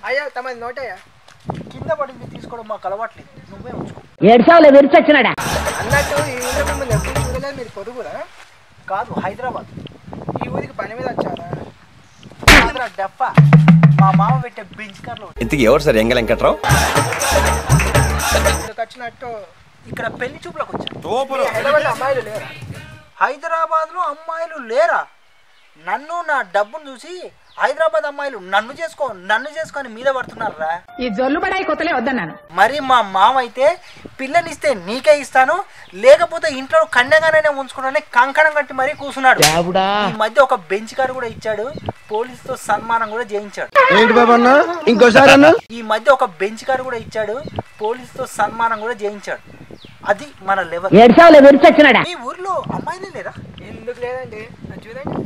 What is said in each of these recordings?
అయ్యా తమది నోటయ్యా కింద పడింది తీసుకోవడం మాకు అలవాట్లేదు నువ్వే ఉంచుకో ఏడ్చావులే విరిచొచ్చినాడా అన్నట్టు ఈ ఊళ్ళో మిమ్మల్ని ఎప్పుడు చూడలేదు మీరు పొరుగురా కాదు హైదరాబాద్ ఈ ఊరికి పని మీద వచ్చారా డెప్ప మా మామ పెట్టే బెంచ్ కార్లో ఇంతకీ ఎవరు సార్ ఎంగ వెంకట్రావు వచ్చినట్టు ఇక్కడ పెళ్లి చూపులకు వచ్చారు హైదరాబాద్ అమ్మాయిలు లేరా హైదరాబాద్లో అమ్మాయిలు లేరా నన్ను నా డబ్బును చూసి హైదరాబాద్ అమ్మాయిలు నన్ను చేసుకొని మీద పడుతున్నారా ఈ జొల్లుబడాయి కొత్తలే వద్దన్నాను మరి మా మామ అయితే పిల్లనిస్తే నీకే ఇస్తాను లేకపోతే ఇంట్లో కన్యగానే ఉంచుకుంటానే కంకణం కట్టి మరీ కూర్చున్నాడు ఈ మధ్య ఒక బెంచ్ కారు కూడా ఇచ్చాడు పోలీసుతో సన్మానం కూడా చేయించాడు ఏంటి బాబా అన్న ఇంకోసారి అన్న ఈ మధ్య ఒక బెంచ్ కారు కూడా ఇచ్చాడు పోలీసుతో సన్మానం కూడా చేయించాడు అది మన లెవెల్ ఏడ్చావులే విరిచొచ్చినాడా ఈ ఊర్లో అమ్మాయిలే లేరా ఎందుకు లేదండి చూడండి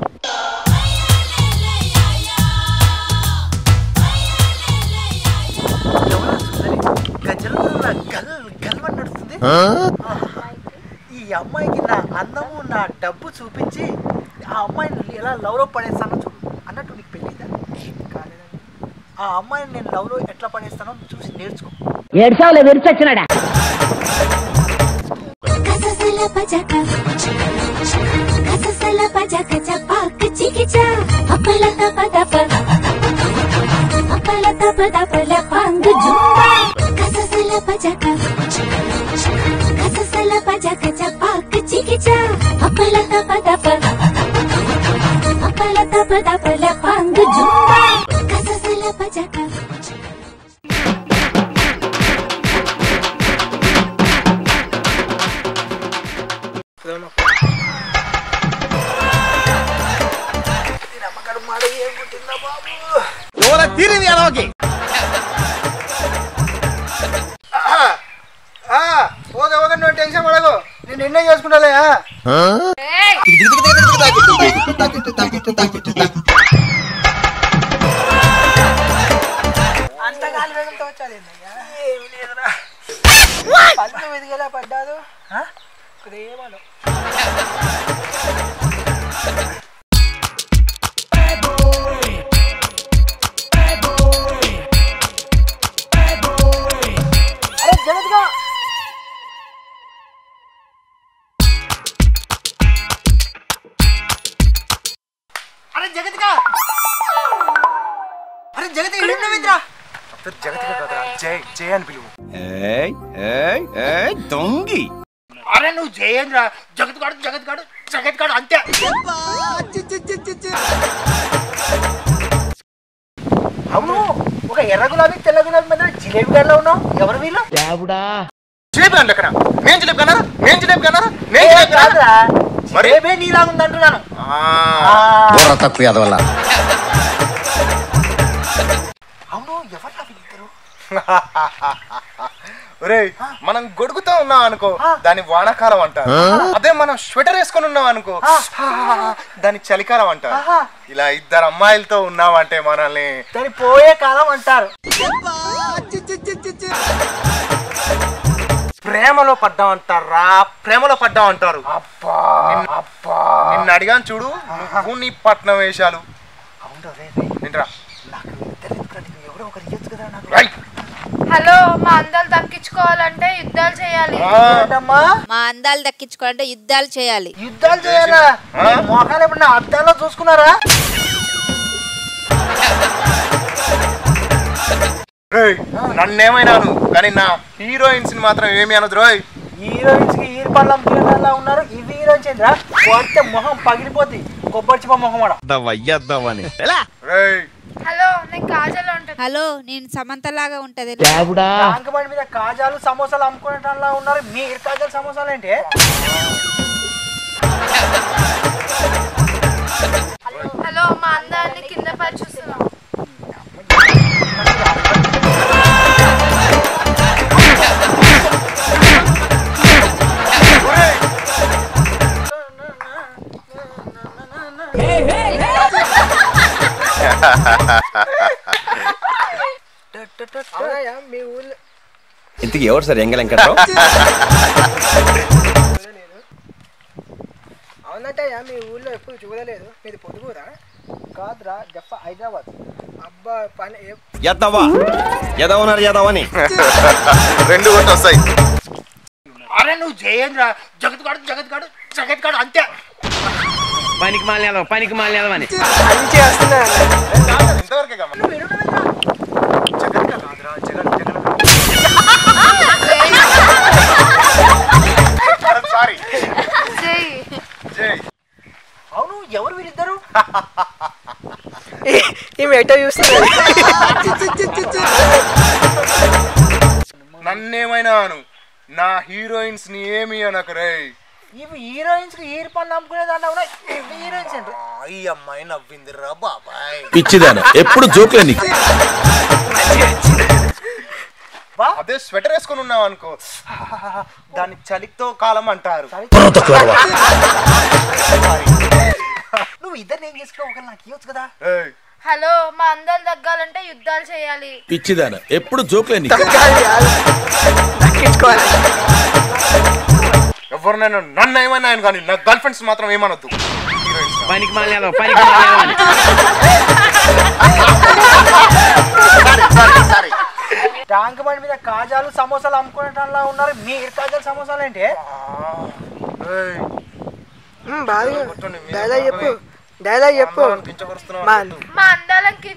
నడుస్తుంది ఈ అమ్మాయికి నా అందము నా డబ్బు చూపించి ఆ అమ్మాయిని ఎలా లవ్లో పడేస్తానో చూడు అన్నట్టు నీకు పెళ్ళిందా కాలేదండి ఆ అమ్మాయిని నేను లవ్లో ఎట్లా పడేస్తానో చూసి నేర్చుకో ఏడ్చావులే విరిచొచ్చినాడా టెన్షన్ పడకు నేను నిర్ణయం చేసుకుంటాలే అంత గాలి వేగంతో వచ్చాది ఏమి లేదురా పళ్ళు వెదిగేలా పడ్డాదు ప్రేమలో జై అని పిలువు దొంగి అరే నువ్వు జయేంద్ర జగత్గాడు అంతే అవును ఒక ఎర్ర గులాబీ తెల్ల గులాబీ మధ్య జిలేబీ గడ్డలో ఉన్నావు ఎవరు వీళ్ళు జిలేబీ అండి అక్కడ నేను జిలేబీ కాదురా జిలేబీ నీలాగా ఉంది అంటున్నాను తక్కువ వల్ల అవును ఎవరు వీళ్ళిద్దరు ఒరేయ్ మనం గొడుగుతో ఉన్నాం అనుకో దాని వానాకాలం అంటారు అదే మనం స్వెటర్ వేసుకొని ఉన్నాం అనుకో దాని చలికాలం అంటారు ఇలా ఇద్దరు అమ్మాయిలతో ఉన్నామంటే మనల్ని దాని పోయే కాలం అంటారు ప్రేమలో పడ్డాం అంటారు నిన్ను అడిగాను చూడు నువ్వు నీ పట్నం వేషాలు నింట్రా ఎవరో ఒకరు ఇయ్యొచ్చు కదా నాకు హలో మా అందాలు దక్కించుకోవాలంటే యుద్ధాలు చేయాలి మా అందాలు దక్కించుకోవాలంటే యుద్ధాలు చేయాలి యుద్ధాలు చేయాలా మోకాలు ఎప్పుడు అద్దాల్లో చూసుకున్నారా నన్నేమైనాను కానీ నా హీరోయిన్స్ మాత్రం ఏమి అనదు రోయ్ హీరోయిన్స్ కి ఈర్ పళ్ళం తీరలా ఉన్నారు ఇది హీరోయిన్స్ ఏంద్రా కొడితే మొహం పగిలిపోద్ది కొబ్బరి చిప్ప మొహం హలో నేను కాజల్ ఉంటాను హలో నేను సమంత లాగా ఉంటది ట్యాంక్ బండి మీద కాజాలు సమోసాలు అమ్ముకునేటలా ఉన్నారు మీరు కాజాలు సమోసాలు ఏంటి హలో మా అందాన్ని కింద పడి చూస్తున్నాం మీ ఊళ్ళో ఇంతకీ ఎవరు సార్ ఎంగ వెంకట్రావు? అవునట్టయ్యా మీ ఊళ్ళో ఎప్పుడు చూడలేదు. మీది పొదుగురా? కాదురా, జఫ హైదరాబాద్. అబ్బా పని ఎదవా ఎదవన్నారు ఎదవని రెండు కొట్టి వస్తాయి. అరే నువ్వు జయంద్రా, జగత్గాడు అంతే. పనికి మాలిన మంచి వస్తున్నా ఇంతవరకే గమ్మ. సారీ జై. అవును, ఎవరు వీరిద్దరు? ఈమె ఎటో చూస్తున్నారు. నన్నేమైనా అను, నా హీరోయిన్స్ ని ఏమి అనకు రే. ఇవి హీరోయిన్స్ కి హీరో పని నమ్ముకునేదాన్ని. అవునా, హీరోయిన్స్ ఏంటి? ఈ అమ్మాయి నవ్విందిరా బాబాయ్. పిచ్చిదాన ఎప్పుడు జోక్లే నీకు. అదే స్వెటర్ వేసుకొని ఉన్నావు అనుకో, దాన్ని చలితో కాలం అంటారు. నువ్వు ఇద్దరు ఏం చేసుకున్నావు? ఒకరు నాకు ఇవ్వచ్చు కదా. ఏయ్, హలో, మా అందాలు తగ్గాలంటే యుద్ధాలు చేయాలి. పిచ్చిదాన ఎప్పుడు జోక్లే నీకు. ఎవరినైనా నన్ను ఏమైనా ఆయన కానీ నా గర్ల్ ఫ్రెండ్స్ మాత్రం ఏమనొద్దు. పనికి మాలిన ట్యాంక్ బండి మీద కాజాలు సమోసాలు అమ్ముకునేటలా ఉన్నారు. మీరు కాజాలు సమోసాలు ఏంటి? ఏయ్, బాగా కొట్టండి, మీరు డైలాగ్ చెప్పు, కొట్టండి. డైలాగ్ చెప్పు. అందరం కించపరుస్తున్నావు మా అన్నట్టు. మా అందాలకి